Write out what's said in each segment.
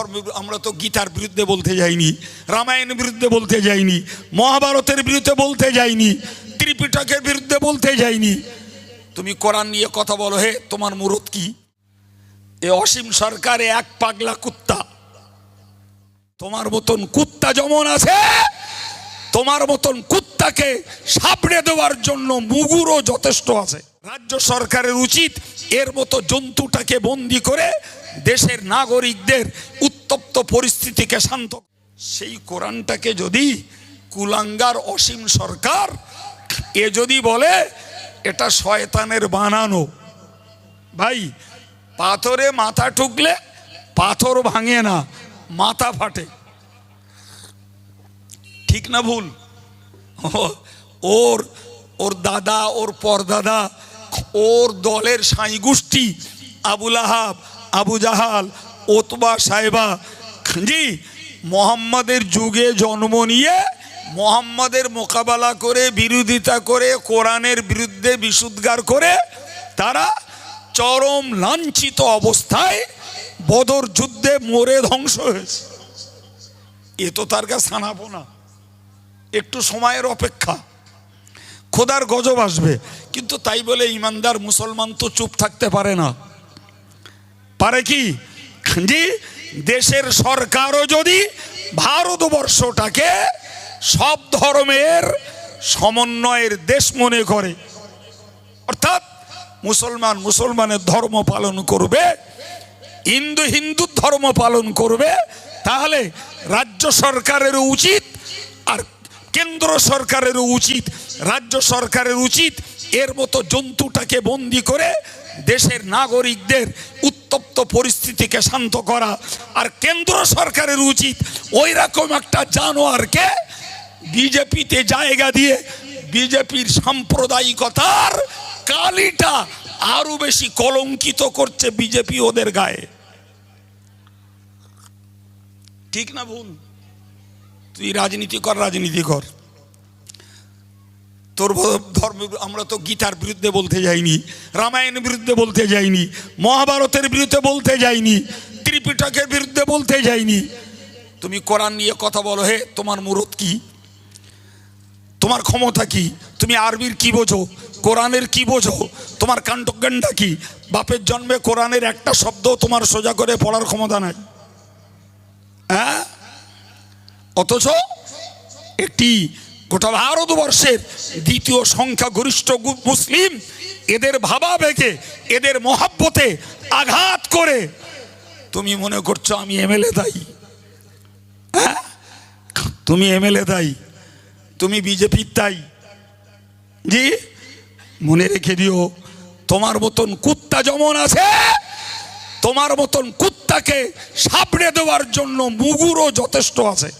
ধর্ম, আমরা তো গীতার বিরুদ্ধে বলতে যাইনি, রামায়ণের বিরুদ্ধে বলতে যাইনি, মহাভারতের বিরুদ্ধে বলতে যাইনি, ত্রিপিটকের বিরুদ্ধে বলতে যাইনি। তুমি কোরআন নিয়ে কথা বলো, হে তোমার মুরত কি? এ অসীম সরকারে এক পাগলা কুত্তা। তোমার মতন কুত্তা যেমন আছে, তোমার মতন কুত্তাকে সাবড়ে দেওয়ার জন্য মুগুরও যথেষ্ট আছে। রাজ্য সরকারের উচিত এর মতো জন্তুটাকে বন্দি করে দেশের নাগরিকদের উত্তপ্ত পরিস্থিতিকে শান্ত। সেই কোরআনটাকে যদি কুলাঙ্গার অসীম সরকার এ যদি বলে এটা শয়তানের বানানো, ভাই পাথরে মাথা ঠুকলে পাথর ভাঙে না, মাথা ফাটে। ঠিক না ভুল? ওর ওর দাদা, ওর পরদাদা, ওর দলের সাঁই গোষ্ঠী আবুল আহাব, আবু জাহাল, ওতবা সাহেবা জি মোহাম্মদের যুগে জন্ম নিয়ে মোহাম্মদের মোকাবেলা করে, বিরোধিতা করে, কোরআনের বিরুদ্ধে বিশুদ্ধার করে তারা চরম লাঞ্ছিত অবস্থায় বদর যুদ্ধে মরে ধ্বংস হয়েছে। এ তো তার কাছে আনাবো না, একটু সময়ের অপেক্ষা, খোদার গজব আসবে। কিন্তু তাই বলে ইমানদার মুসলমান তো চুপ থাকতে পারে না। পারে কি? জি, দেশের সরকারও যদি ভারতবর্ষটাকে সব ধর্মের সমন্বয়ের দেশ মনে করে, অর্থাৎ মুসলমান মুসলমানের ধর্ম পালন করবে, হিন্দু হিন্দুর ধর্ম পালন করবে, তাহলে রাজ্য সরকারেরও উচিত আর কেন্দ্র সরকারেরও উচিত, রাজ্য সরকারের উচিত এর মতো জন্তুটাকে বন্দি করে দেশের নাগরিকদের উত্তপ্ত পরিস্থিতিকে শান্ত করা। আর কেন্দ্র সরকারের উচিত ওই রকম একটা জানোয়ারকে বিজেপিতে জায়গা দিয়ে বিজেপির সাম্প্রদায়িকতার কালিটা আরো বেশি কলঙ্কিত করছে বিজেপি ওদের গায়ে। ঠিক না ভুল? তুই রাজনীতি কর, রাজনীতি কর, তোর ধর্ম, আমরা তো গীতার বিরুদ্ধে বলতে যাইনি, রামায়ণের বিরুদ্ধে বলতে যাইনি, মহাভারতের বিরুদ্ধে বলতে যাইনি, ত্রিপিটকের বিরুদ্ধে বলতে যাইনি। তুমি কোরআন নিয়ে কথা বলো, হে তোমার মুরত কি? তোমার ক্ষমতা কি? তুমি আরবির কি বোঝো, কোরআনের কি বোঝো? তোমার কাণ্ডজ্ঞানটা কি? বাপের জন্মে কোরআনের একটা শব্দ তোমার সোজা করে পড়ার ক্ষমতা নাই, হ্যাঁ? অথচ একটি গোটা ভারতবর্ষের দ্বিতীয় সংখ্যাগরিষ্ঠ মুসলিম এদের ভাবাবেগে, এদের মহাব্বতে আঘাত করে তুমি মনে করছো আমি এমএলএ দায়ী, হ্যাঁ? তুমি এমএলএ দায়ী, তুমি বিজেপির দায়ী। জি, মনে রেখে দিও, তোমার মতন কুত্তা যেমন আছে, তোমার মতন কুত্তাকে সাবড়ে দেওয়ার জন্য মুগুরও যথেষ্ট আছে।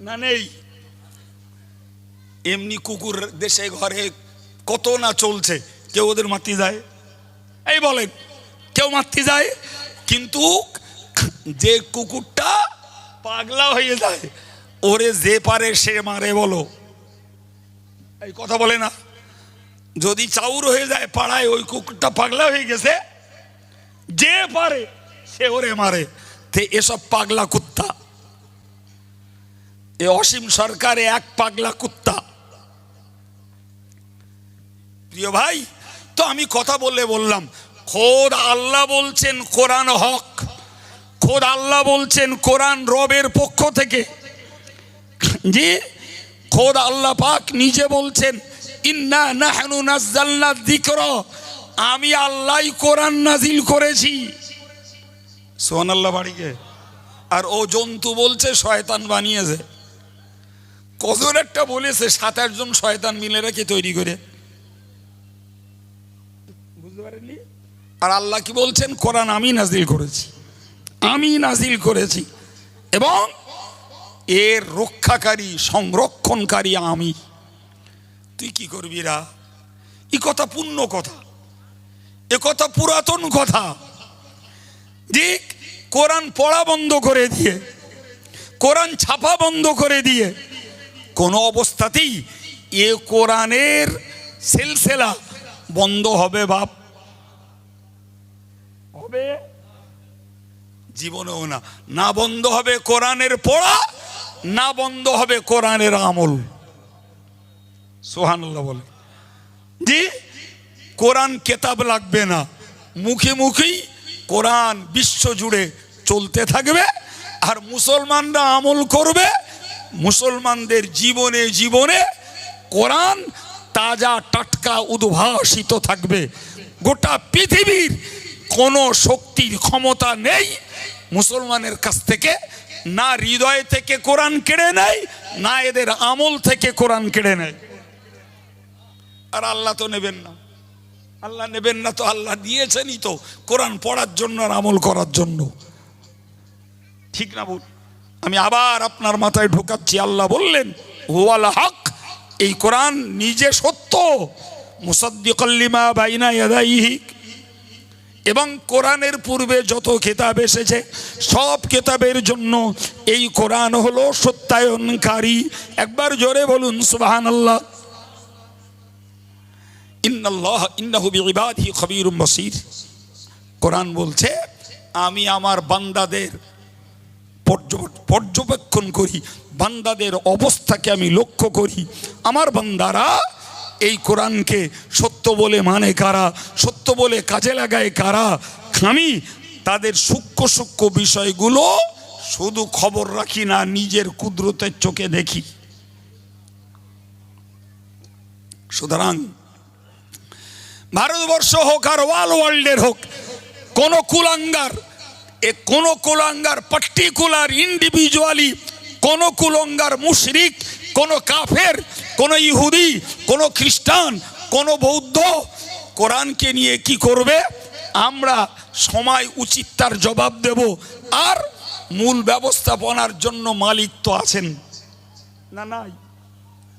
না নেই? এমনি কুকুর দেশে ঘরে কত না চলছে, কেউ ওদের মারতে যায়? এই বলেন, কেউ মারতে যায়? কিন্তু যে কুকুরটা পাগলা হয়ে যায়, ওরে যে পারে সে মারে, বলো, এই কথা বলে না? যদি চাউর হয়ে যায় পাড়ায়, ওই কুকুরটা পাগলা হয়ে গেছে, যে পারে সে ওরে মারে। তে এসব পাগলা কুত্তা, এ অসীম সরকারে এক পাগলা কুত্তা। প্রিয় ভাই, তো আমি কথা বললে বললাম, খোদ আল্লাহ বলছেন কোরআন হক, খোদ আল্লাহ বলছেন কোরআন রবের পক্ষ থেকে। জি, খোদ আল্লাহ পাক নিজে বলছেন, ইন্না নাহনু নাযালনা যিকরা, আমি আল্লাহই কোরআন নাজিল করেছি। সুবহানাল্লাহ বাড়িকে। আর ও জন্তু বলছে শয়তান বানিয়েছে। কজন একটা বলেছে 7-8 জন শয়তান মিলে রেখে তৈরি করে, বুঝতে পারেননি? আর আল্লাহ কি বলছেন? কোরআন আমি নাজিল করেছি, আমি নাজিল করেছি, এবং এর রক্ষাকারী, সংরক্ষণকারী আমি। তুই কি করবি রা? এ কথা পূর্ণ কথা, এ কথা পুরাতন কথা। ঠিক, কোরআন পড়া বন্ধ করে দিয়ে, কোরআন ছাপা বন্ধ করে দিয়ে কোনো অবস্থাতেই এ কোরআনের সিলসিলা বন্ধ হবে বাপ, হবে? জীবনেও না। না বন্ধ হবে কোরআনের পড়া, না বন্ধ হবে কোরআনের আমল। সুবহানাল্লাহ বলে। জি, কোরআন কেতাব লাগবে না, মুখে মুখেই কোরআন বিশ্ব জুড়ে চলতে থাকবে। আর মুসলমানরা আমল করবে, মুসলমানদের জীবনে জীবনে কোরআন তাজা টাটকা উদ্ভাসিত থাকবে। গোটা পৃথিবীর কোনো শক্তির ক্ষমতা নেই মুসলমানের কাছ থেকে, না হৃদয় থেকে কোরআন কেড়ে নেয়, না এদের আমল থেকে কোরআন কেড়ে নেয়। আর আল্লাহ তো নেবেন না, আল্লাহ নেবেন না তো, আল্লাহ দিয়েছেনই তো কোরআন পড়ার জন্য আর আমল করার জন্য। ঠিক না বল? আমি আবার আপনার মাথায় ঢোকাচ্ছি, আল্লাহ বললেন হুয়াল হক, এই কোরআন নিজে সত্য, মুসাদ্দিকাল লিমা বাইনা ইয়াদাইহি, এবং কোরআনের পূর্বে যত কিতাব এসেছে সব কিতাবের জন্য এই কোরআন হলো সত্যায়নকারী। একবার জোরে বলুন সুবহানাল্লাহ। ইন্নাল্লাহ ইন্নাহু বিইবাদিহি খবীরুম বাসীর। কোরআন বলছে আমি আমার বান্দাদের পর্যবেক্ষণ করি, বান্দাদের অবস্থাকে আমি লক্ষ্য করি। আমার বান্দারা এই কোরআনকে সত্য বলে মানে কারা, সত্য বলে কাজে লাগায় কারা, আমি তাদের সূক্ষ্ম সূক্ষ্ম বিষয়গুলো শুধু খবর রাখি না, নিজের কুদরতের চোখে দেখি। সুতরাং ভারতবর্ষ হোক আর ওয়ার্ল্ডের হোক, কোনো কুলাঙ্গার পার্টিকুলার ইন্ডিভিজুয়ালি, কোনো কুলাঙ্গার মুশরিক, কোনো কাফের, কোনো ইহুদি, কোনো খ্রিস্টান, কোনো বৌদ্ধ কোরআনকে নিয়ে কি করবে? আমরা সময় উচিত তার জবাব দেব। আর মূল ব্যবস্থাপনার জন্য মালিক তো আছেন না? নাই?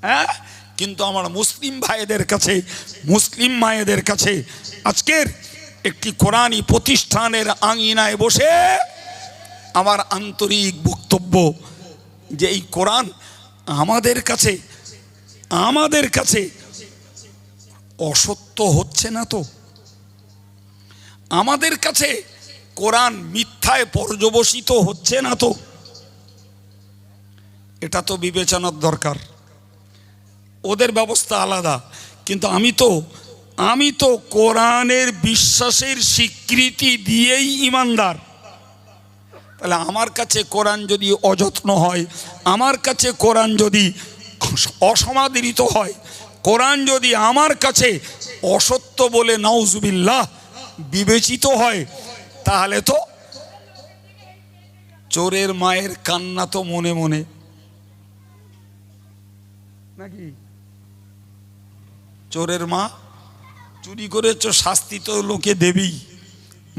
হ্যাঁ, কিন্তু আমার মুসলিম ভাইদের কাছে, মুসলিম মায়েদের কাছে আজকের একটি কোরআনী প্রতিষ্ঠানের আঙিনায় বসে আমার আন্তরিক বক্তব্য যে এই কোরআন আমাদের কাছে অসত্য হচ্ছে না তো? আমাদের কাছে কোরআন মিথ্যায় পর্যবসিত হচ্ছে না তো? এটা তো বিবেচনার দরকার। ওদের ব্যবস্থা আলাদা, কিন্তু আমি তো কোরআনের বিশ্বাসের স্বীকৃতি দিয়েই ইমানদার। তাহলে আমার কাছে কোরআন যদি অযত্ন হয়, আমার কাছে কোরআন যদি অসমাদৃত হয়, কোরআন যদি আমার কাছে অসত্য বলে নাউজুবিল্লাহ বিবেচিত হয়, তাহলে তো চোরের মায়ের কান্না তো মনে মনে, নাকি? চোরের মা চুরি করেছ, শাস্তি তো লোকে দেবেই।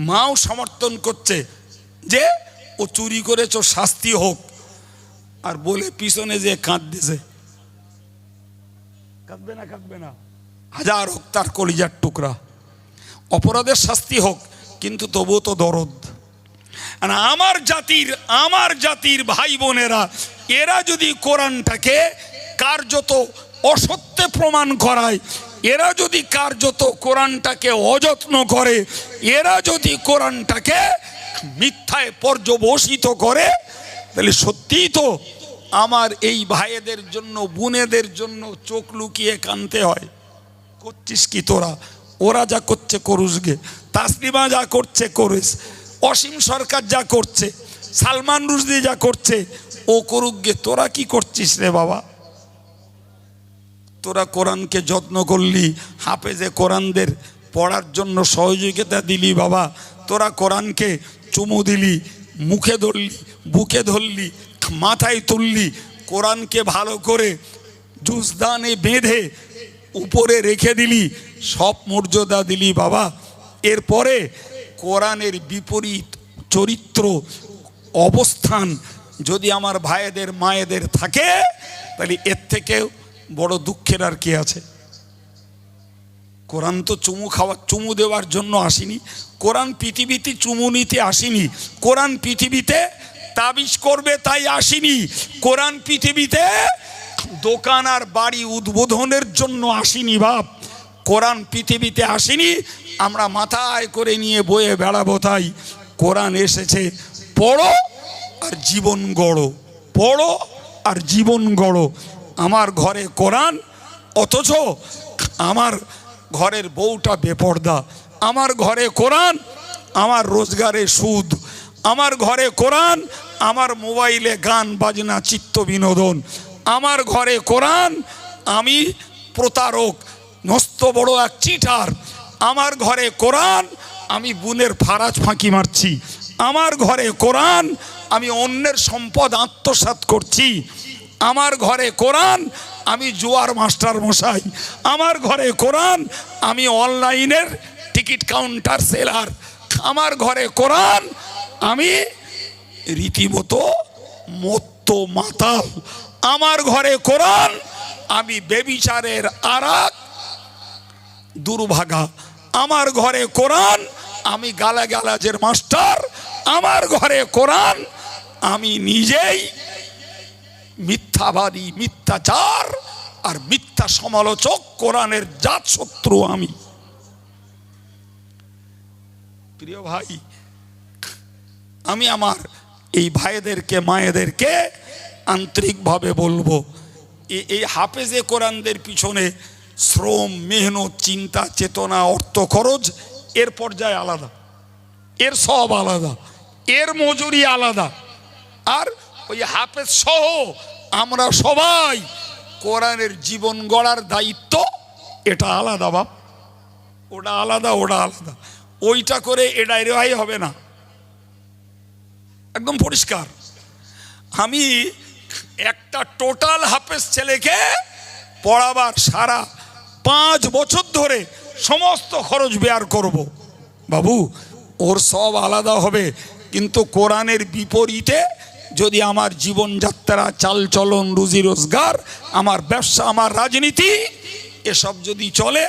মাও সমর্থন করছে যে ও চুরি করেছ, শাস্তি হোক, আর বলে পিছনে যে কাঁদতেছে। কাঁদবে না? হাজার হোক তার কলিজার টুকরা, অপরাধের শাস্তি হোক, কিন্তু তবুও তো দরদ। আর আমার জাতির ভাই বোনেরা, এরা যদি কোরআনটাকে কার্যত অসত্যে প্রমাণ করায়, এরা যদি কার্যত কোরআনটাকে অযত্ন করে, এরা যদি কোরআনটাকে মিথ্যায় পর্যবসিত করে, তাহলে সত্যিই তো আমার এই ভাইয়েদের জন্য, বোনেদের জন্য চোখ লুকিয়ে কানতে হয়। করছিস কি তোরা? ওরা যা করছে করুস গে, তাসলিমা যা করছে করিস, অসীম সরকার যা করছে, সালমান রুশদি যা করছে ও করুক গে, তোরা কি করছিস রে বাবা? তোরা কোরআনকে যত্ন করলি, হাফেজে কোরআনদের পড়ার জন্য সহযোগিতা দিলি বাবা, তোরা কোরআনকে চুমু দিলি, মুখে ধরলি, বুকে ধরলি, মাথায় তুললি, কোরআনকে ভালো করে জুজদানে বেঁধে উপরে রেখে দিলি, সব মর্যাদা দিলি বাবা। এরপরে কোরআনের বিপরীত চরিত্র অবস্থান যদি আমার ভাইদের মায়েদের থাকে, তাহলে এর থেকেও বড় দুঃখের আর কি আছে? কোরআন তো চুমু দেওয়ার জন্য আসেনি, কোরআন পৃথিবীতে চুমু নিতে আসেনি, কোরআন পৃথিবীতে তাবিজ করবে তাই আসেনি, কোরআন পৃথিবীতে দোকান আর বাড়ি উদ্বোধনের জন্য আসেনি বাপ। কোরআন পৃথিবীতে আসেনি আমরা মাথায় করে নিয়ে বয়ে বেড়াবো। তাই কোরআন এসেছে পড়ো আর জীবন গড়ো, পড়ো আর জীবন গড়ো। আমার ঘরে কোরআন, অথচ আমার ঘরের বউটা বেপর্দা। আমার ঘরে কোরআন, আমার রোজগারে সুদ। আমার ঘরে কোরআন, আমার মোবাইলে গান বাজনা চিত্ত বিনোদন। আমার ঘরে কোরআন, আমি প্রতারক, মস্ত বড় এক চিটার। আমার ঘরে কোরআন, আমি বুনের ফারাজ ফাঁকি মারছি। আমার ঘরে কোরআন, আমি অন্যের সম্পদ আত্মসাৎ করছি। আমার ঘরে কোরআন, আমি জুয়ার মাস্টার মশাই। আমার ঘরে কোরআন, আমি অনলাইনের টিকিট কাউন্টার সেলার। আমার ঘরে কোরআন, আমি রীতিমতো মত্ত মাতাল। আমার ঘরে কোরআন, আমি বেবিচারের আরাক দুর্ভাগা। আমার ঘরে কোরআন, আমি গালাগালাজের মাস্টার। আমার ঘরে কোরআন, আমি নিজেই মিথ্যাবাদী, মিথ্যাচার আর মিথ্যা সমালোচক। কোরআনের জাত শত্রু আমি। প্রিয় ভাই, আমি আমার এই ভাইদেরকে মায়েদেরকে আন্তরিকভাবে বলবো, এই হাফেজে কোরআনদের পিছনে শ্রম, মেহনত, চিন্তা, চেতনা, অর্থ খরচ এর পর্যায়ে আলাদা, এর সব আলাদা, এর মজুরি আলাদা। আর ওই হাফেজ সহ আমরা সবাই কোরআনের জীবন গড়ার দায়িত্ব এটা আলাদা। বাপ, ওটা আলাদা, ওটা আলাদা। ওইটা করে এটা রেহাই হবে না, একদম পরিষ্কার। আমি একটা টোটাল হাফেজ ছেলেকে পড়াবার সারা 5 বছর ধরে সমস্ত খরচ বেয়ার করব। বাবু, ওর সব আলাদা হবে, কিন্তু কোরআনের বিপরীতে যদি আমার জীবনযাত্রা, চালচলন, রুজি রোজগার, আমার ব্যবসা, আমার রাজনীতি এসব যদি চলে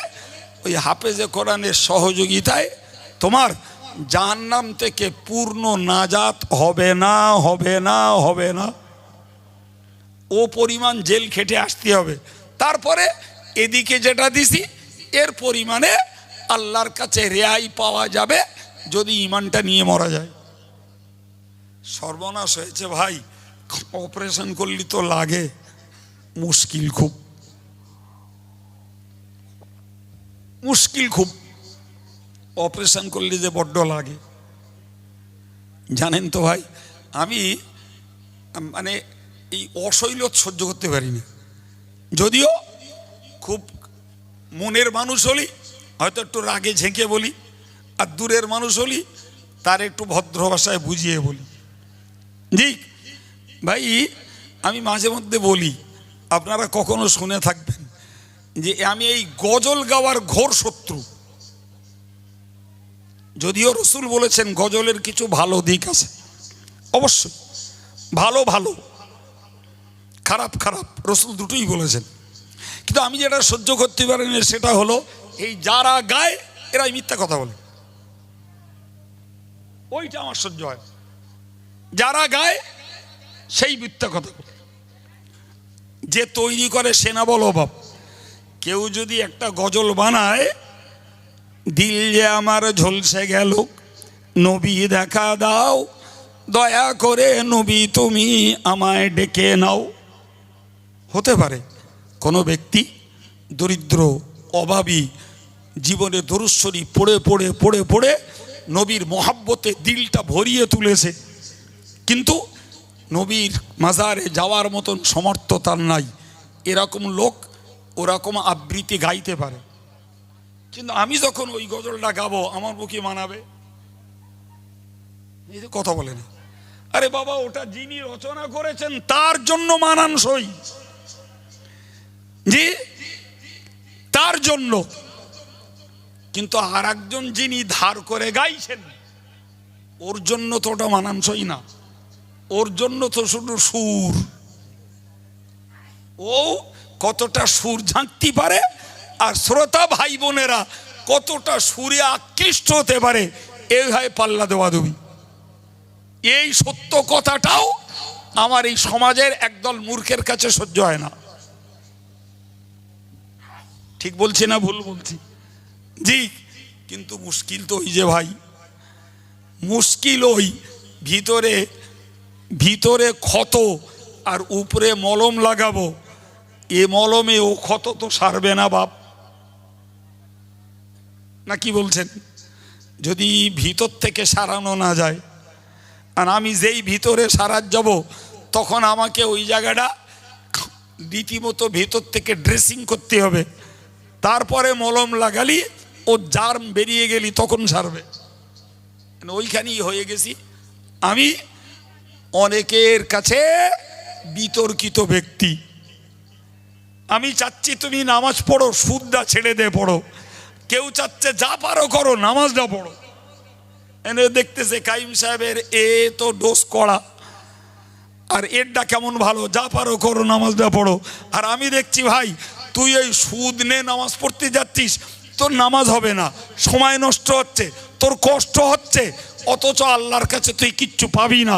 ওই হাফেজে কোরআনের সহযোগিতায়, তোমার জাহান্নাম থেকে পূর্ণ নাজাত হবে না, হবে না, হবে না। ও পরিমাণ জেল খেটে আসতে হবে। তারপরে এদিকে যেটা দিছি এর পরিমাণে আল্লাহর কাছে রেহাই পাওয়া যাবে যদি ইমানটা নিয়ে মরা যায়। সর্বনাশ হয়েছে ভাই। অপারেশন করলি তো লাগে, মুশকিল খুব, মুশকিল খুব। অপারেশন করলে যে বড্ড লাগে, জানেন তো ভাই। আমি মানে এই অশৈলত সহ্য করতে পারি না। যদিও খুব মনের মানুষ হলি হয়তো একটু রাগে ঝেঁকে বলি, আর দূরের মানুষ হলি তার একটু ভদ্র ভাষায় বুঝিয়ে বলি। জি ভাই, আমি মাঝে মধ্যে বলি, আপনারা কখনো শুনে থাকবেন যে আমি এই গজল গাওয়ার ঘোর শত্রু। যদিও রসুল বলেছেন গজলের কিছু ভালো দিক আছে, অবশ্যই ভালো ভালো, খারাপ খারাপ, রসুল দুটোই বলেছেন। কিন্তু আমি যেটা সহ্য করতে পারি না সেটা হলো এই যারা গায় এরাই মিথ্যা কথা বলে, ওইটা আমার সহ্য হয়। যারা গায় সেই মিথ্যা কথা বলে, যে তৈরি করে সে না বলো বাপ। কেউ যদি একটা গজল বানায়, দিল যে আমার ঝলসে গেল, নবী দেখা দাও, দয়া করে নবী তুমি আমায় ডেকে নাও। হতে পারে কোনো ব্যক্তি দরিদ্র, অভাবী, জীবনে দরুদ শরীফ পড়ে পড়ে পড়ে পড়ে নবীর মহাব্বতে দিলটা ভরিয়ে তুলেছে, কিন্তু নবীর মাজারে যাওয়ার মতন সমর্থ তার নাই। এরকম লোক ওরকম আবৃত্তি গাইতে পারে, কিন্তু আমি যখন ওই গজলটা গাবো আমার বুকে মানাবে? এই যে কথা বলে না। আরে বাবা, ওটা যিনি রচনা করেছেন তার জন্য মানানসই, জি তার জন্য। কিন্তু আর একজন যিনি ধার করে গাইছেন ওর জন্য তো ওটা মানানসই না। ওর জন্য তো শুধু সুর, ও কতটা সুর ঝাঁকতে পারে আর শ্রোতা ভাই বোনেরা কতটা সুরে আকৃষ্ট হতে পারে, এই হয় পাল্লা দেওয়া দেবী। এই সত্য কথাটাও আমার এই সমাজের একদল মূর্খের কাছে সহ্য হয় না। ঠিক বলছি না ভুল বলছি? জি, কিন্তু মুশকিল তো ওই যে ভাই, মুশকিল ওই ভিতরে ভিতরে ক্ষত আর উপরে মলম লাগাবো, এ মলমে ও ক্ষত তো সারবে না বাপ, না কি বলছেন? যদি ভিতর থেকে সারানো না যায়, আর আমি যেই ভিতরে সারাত যাব তখন আমাকে ওই জায়গাটা রীতিমতো ভিতর থেকে ড্রেসিং করতে হবে, তারপরে মলম লাগালি ও জার্ম বেরিয়ে গেলি তখন সারবে। ওইখানেই হয়ে গেছি আমি অনেকের কাছে বিতর্কিত ব্যক্তি। আমি চাচ্ছি তুমি নামাজ পড়ো, সুদটা ছেড়ে দে পড়ো, কেউ চাচ্ছে যা পারো করো, নামাজটা পড়ো। এনে দেখতেছে কাইম সাহেবের এ তো ডোজ করা, আর এরটা কেমন ভালো, যা পারো করো, নামাজটা পড়ো। আর আমি দেখছি ভাই তুই এই সুদ নে নামাজ পড়তে যাচ্ছিস, তোর নামাজ হবে না, সময় নষ্ট হচ্ছে, তোর কষ্ট হচ্ছে, অথচ আল্লাহর কাছে তুই কিচ্ছু পাবি না।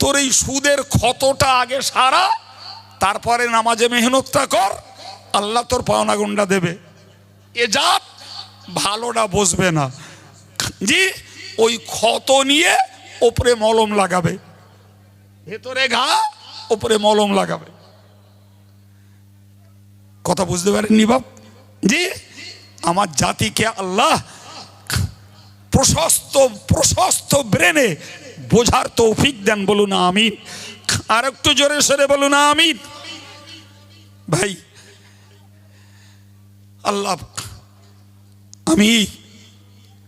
তোর এই সুদের ক্ষতটা আগে সারা, তারপরে নামাজে মেহনতটা কর, আল্লাহ তোর পাওনা গুন্ডা দেবে। এ জাত ভালোটা বসবে না জি, ওই ক্ষত নিয়ে ওপরে মলম লাগাবে, ভেতরে ঘা ওপরে মলম লাগাবে। কথা বুঝতে পারেননি বাপ? জি, আমার জাতিকে আল্লাহ প্রশস্ত প্রশস্ত ব্রেনে বোঝার তৌফিক দেন, বলুন আমিন। আর একটু জোরে সরে বলুন আমিন। ভাই আল্লাহ, আমি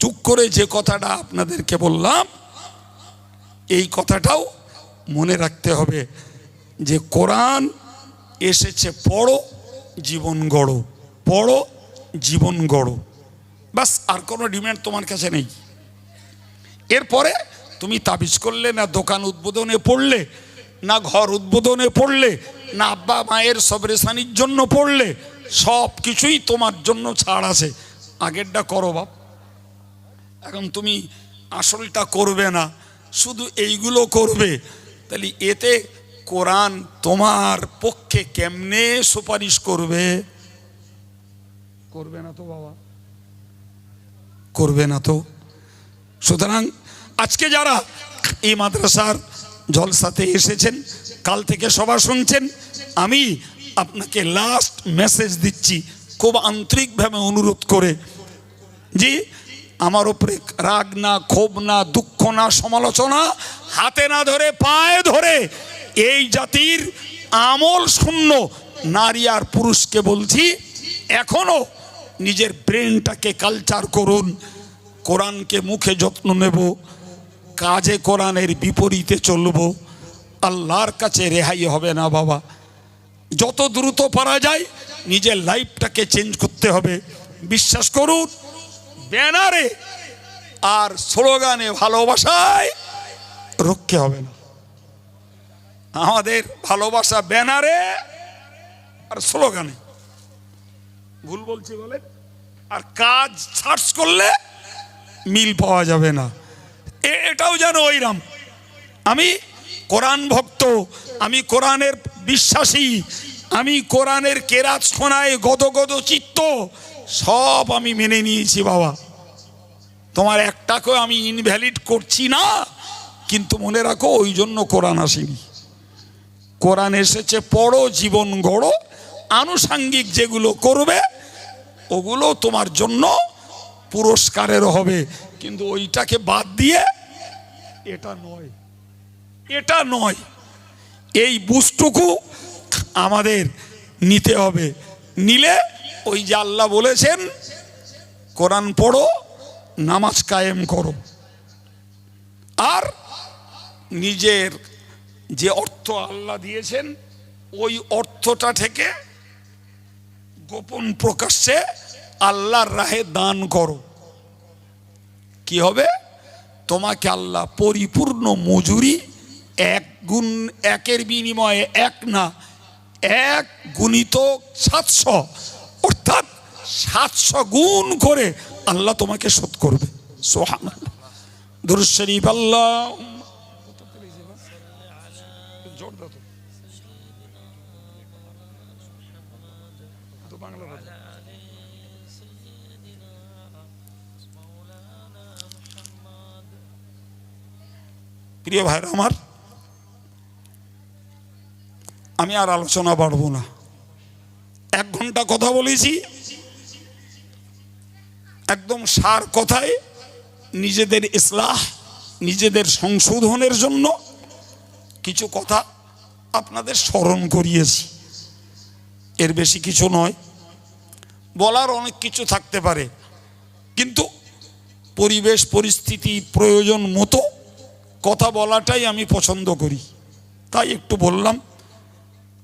চুপ করে যে কথাটা আপনাদেরকে বললাম, এই কথাটাও মনে রাখতে হবে যে কোরআন এসেছে পড়ো জীবন গড়ো, পড়ো জীবন গড়ো, বাস। আর কোনো ডিমান্ড তোমার কাছে নেই। এরপরে তুমি তাবিজ করলে, না দোকান উদ্বোধনে পড়লে, না ঘর উদ্বোধনে পড়লে, না আব্বা মায়ের সবরেসানির জন্য পড়লে, সব কিছুই তোমার জন্য ছাড় আছে। আগেরটা করো বাপ, এখন তুমি আসলটা করবে না, শুধু এইগুলো করবে, তাহলে এতে কোরআন তোমার পক্ষে কেমনে সুপারিশ করবে? করবে না তো বাবা, করবে না তো। সুতরাং আজকে যারা এই মাদ্রাসার জলসাতে এসেছেন, কাল থেকে সভা শুনছেন, আমি আপনাকে লাস্ট মেসেজ দিচ্ছি খুব আন্তরিকভাবে অনুরোধ করে, জি আমার উপরে রাগ না, ক্ষোভ না, দুঃখ না, সমালোচনা, হাতে না ধরে পায়ে ধরে এই জাতির আমল শূন্য নারী আর পুরুষকে বলছি, এখনো নিজের ব্রেনটাকে কালচার করুন। কোরআনকে মুখে যত্ন নেব, কাজে কোরআনের বিপরীতে চলব, আল্লাহর কাছে রেহাই হবে না বাবা। যত দ্রুত পারা যায় নিজের লাইফটাকে চেঞ্জ করতে হবে। বিশ্বাস করুন, ব্যানারে আর স্লোগানে ভালোবাসায় রক্ষে হবে না। আমাদের ভালোবাসা ব্যানারে আর স্লোগানে, ভুল বলছি বলে, আর কাজ সার্চ করলে মিল পাওয়া যাবে না। এটাও যেন ওইরাম, আমি কোরআন ভক্ত, আমি কোরআনের বিশ্বাসী, আমি কোরআনের কেরাত শোনায় গদগদ চিত্ত, সব আমি মেনে নিয়েছি বাবা। তোমার একটাকেও আমি ইনভ্যালিড করছি না, কিন্তু মনে রাখো ওই জন্য কোরআন আসেনি। কোরআন এসেছে পড়ো জীবন গড়ো, আনুষাঙ্গিক যেগুলো করবে ওগুলো তোমার জন্য পুরস্কারের হবে, কিন্তু ওইটাকে বাদ দিয়ে এটা নয়, এটা নয়। এই বুঝটুকু আমাদের নিতে হবে। নিলে ওই যে আল্লাহ বলেছেন কোরআন পড়ো, নামাজ কায়েম করো, আর নিজের যে অর্থ আল্লাহ দিয়েছেন ওই অর্থটা থেকে গোপন প্রকাশ্যে আল্লাহর রাহে দান করো। কি হবে? তোমাকে আল্লাহ পরিপূর্ণ মজুরি, এক গুণ, একের বিনিময়ে এক না, এক গুণিত 700, অর্থাৎ 700 গুণ করে আল্লাহ তোমাকে শোধ করবে। সুবহানাল্লাহ। দুরূদ শরীফ আল্লাহ প্রিয় ভাইরা আমার, আমি আর আলোচনা বাড়বো না। 1 ঘন্টা কথা বলেছি, একদম সার কথায় নিজেদের ইসলাহ, নিজেদের সংশোধনের জন্য কিছু কথা আপনাদের স্মরণ করিয়েছি। এর বেশি কিছু নয়। বলার অনেক কিছু থাকতে পারে, কিন্তু পরিবেশ পরিস্থিতি প্রয়োজন মতো কথা বলাটাই আমি পছন্দ করি, তাই একটু বললাম।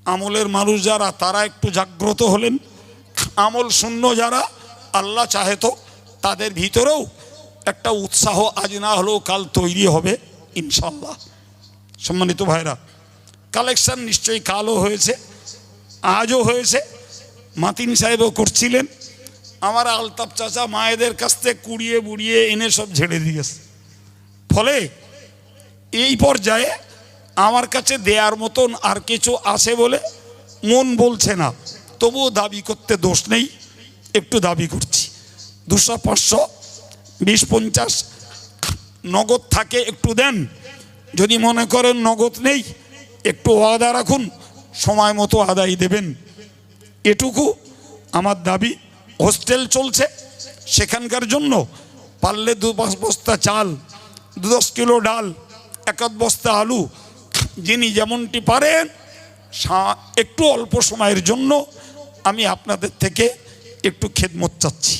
আমলের মানুষ যারা, তারা একটু জাগ্রত হলেন। আমল শূন্য যারা, আল্লাহ চাহে তো তাদের ভিতরেও একটা উৎসাহ আজ না হলেও কাল তৈরি হবে ইনশাল্লাহ। সম্মানিত ভাইরা, কালেকশন নিশ্চয়ই কালও হয়েছে, আজও হয়েছে। মাতিন সাহেবও করছিলেন। আমার আলতাফ চাচা মায়েদের কাছ থেকে কুড়িয়ে বুড়িয়ে এনে সব ঝেড়ে দিয়েছে। ফলে এই পর্যায়ে আমার কাছে দেয়ার মতন আর কিছু আছে বলে মন বলছে না, তবুও দাবি করতে দোষ নেই, একটু দাবি করছি। 200, 500, 20, 50 নগদ থাকে একটু দেন। যদি মনে করেন নগদ নেই, একটু ওয়াদা রাখুন, সময় মতো আদায় দেবেন। এটুকু আমার দাবি। হোস্টেল চলছে, সেখানকার জন্য পারলে 2-5 বস্তা চাল, 10 কিলো ডাল, 1 বস্তা আলু, যিনি যেমনটি পারেন একটু অল্প সময়ের জন্য আমি আপনাদের থেকে একটু খেদমত চাচ্ছি।